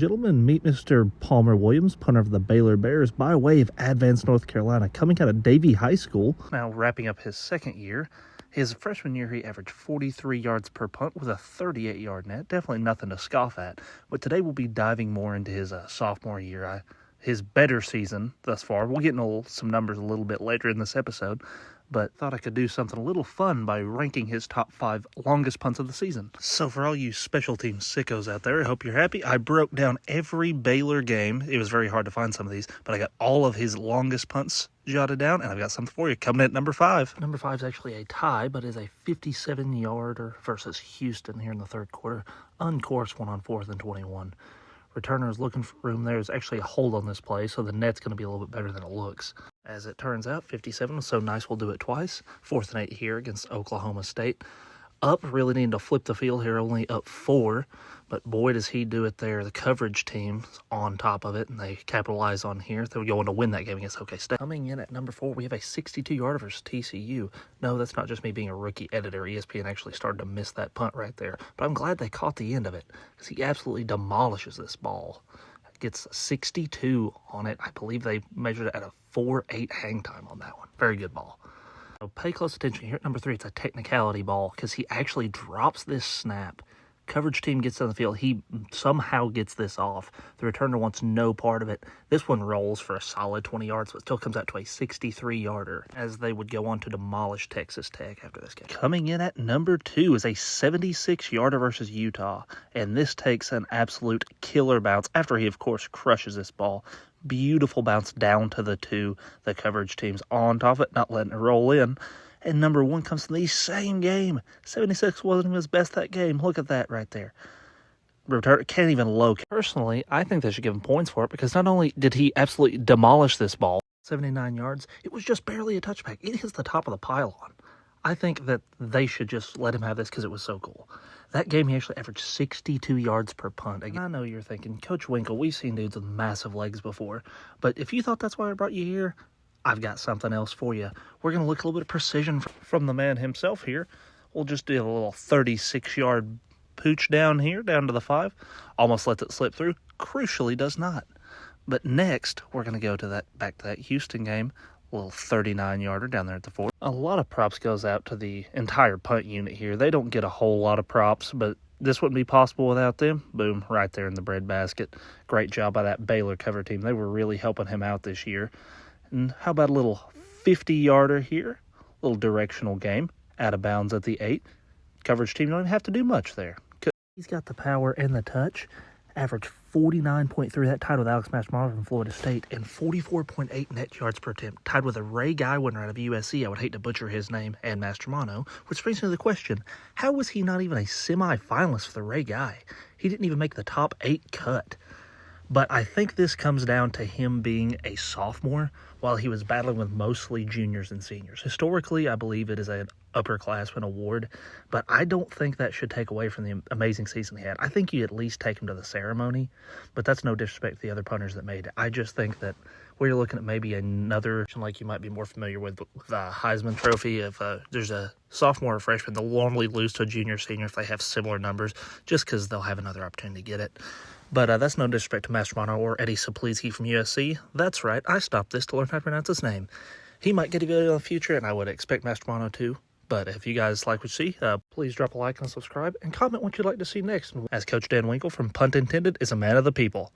gentlemen, meet Mr. Palmer Williams, punter of the Baylor Bears, by way of Advance, North Carolina, coming out of Davie High School. Now wrapping up his second year. His freshman year, he averaged 43 yards per punt with a 38-yard net. Definitely nothing to scoff at. But today we'll be diving more into his sophomore year, his better season thus far. We'll get into some numbers a little bit later in this episode, but thought I could do something a little fun by ranking his top 5 longest punts of the season. So for all you special team sickos out there, I hope you're happy. I broke down every Baylor game. It was very hard to find some of these, but I got all of his longest punts jotted down, and I've got something for you coming in at number 5. Number 5 is actually a tie, but is a 57-yarder versus Houston here in the third quarter. Uncourse one on 4th and 21. Returner is looking for room. There's actually a hold on this play, so the net's going to be a little bit better than it looks. As it turns out, 57 was so nice we'll do it twice. 4th and 8 here against Oklahoma State. Up, really needing to flip the field here, only up 4. But boy, does he do it there. The coverage team's on top of it, and they capitalize on here. They're going to win that game against OK State. Coming in at number 4, we have a 62-yarder versus TCU. No, that's not just me being a rookie editor. ESPN actually started to miss that punt right there. But I'm glad they caught the end of it, because he absolutely demolishes this ball. Gets 62 on it. I believe they measured it at a 4.8 hang time on that one. Very good ball. So pay close attention here. At number 3, it's a technicality ball because he actually drops this snap. Coverage team gets on the field. He somehow gets this off. The returner wants no part of it. This one rolls for a solid 20 yards, but still comes out to a 63-yarder as they would go on to demolish Texas Tech after this game. Coming in at number 2 is a 76-yarder versus Utah, and this takes an absolute killer bounce after he, of course, crushes this ball. Beautiful bounce down to the 2. The coverage team's on top of it, not letting it roll in. And number 1 comes from the same game. 76 wasn't even his best that game. Look at that right there. Return can't even locate. Personally, I think they should give him points for it because not only did he absolutely demolish this ball, 79 yards, it was just barely a touchback. It hits the top of the pylon. I think that they should just let him have this because it was so cool. That game, he actually averaged 62 yards per punt. Again, I know you're thinking, Coach Winkle, we've seen dudes with massive legs before, but if you thought that's why I brought you here, I've got something else for you. We're going to look at a little bit of precision from the man himself here. We'll just do a little 36-yard pooch down here, down to the 5. Almost lets it slip through. Crucially does not. But next, we're going to go to back to that Houston game. A little 39-yarder down there at the 4. A lot of props goes out to the entire punt unit here. They don't get a whole lot of props, but this wouldn't be possible without them. Boom, right there in the breadbasket. Great job by that Baylor cover team. They were really helping him out this year. And how about a little 50-yarder here? A little directional game. Out of bounds at the 8. Coverage team don't even have to do much there. He's got the power and the touch. Average 49.3. That tied with Alex Mastromano from Florida State. And 44.8 net yards per attempt. Tied with a Ray Guy winner out of USC. I would hate to butcher his name and Mastromano. Which brings me to the question. How was he not even a semi-finalist for the Ray Guy? He didn't even make the top 8 cut. But I think this comes down to him being a sophomore while he was battling with mostly juniors and seniors. Historically, I believe it is an upperclassman award, but I don't think that should take away from the amazing season he had. I think you at least take him to the ceremony, but that's no disrespect to the other punters that made it. I just think that we're looking at maybe another, like you might be more familiar with the Heisman Trophy. If there's a sophomore or freshman, they'll normally lose to a junior or senior if they have similar numbers, just because they'll have another opportunity to get it. But that's no disrespect to Mastromano or Eddie Saplitsky from USC. That's right, I stopped this to learn how to pronounce his name. He might get a video in the future, and I would expect Mastromano to. But if you guys like what you see, please drop a like and subscribe, and comment what you'd like to see next. As Coach Dan Winkle from Punt Intended is a man of the people.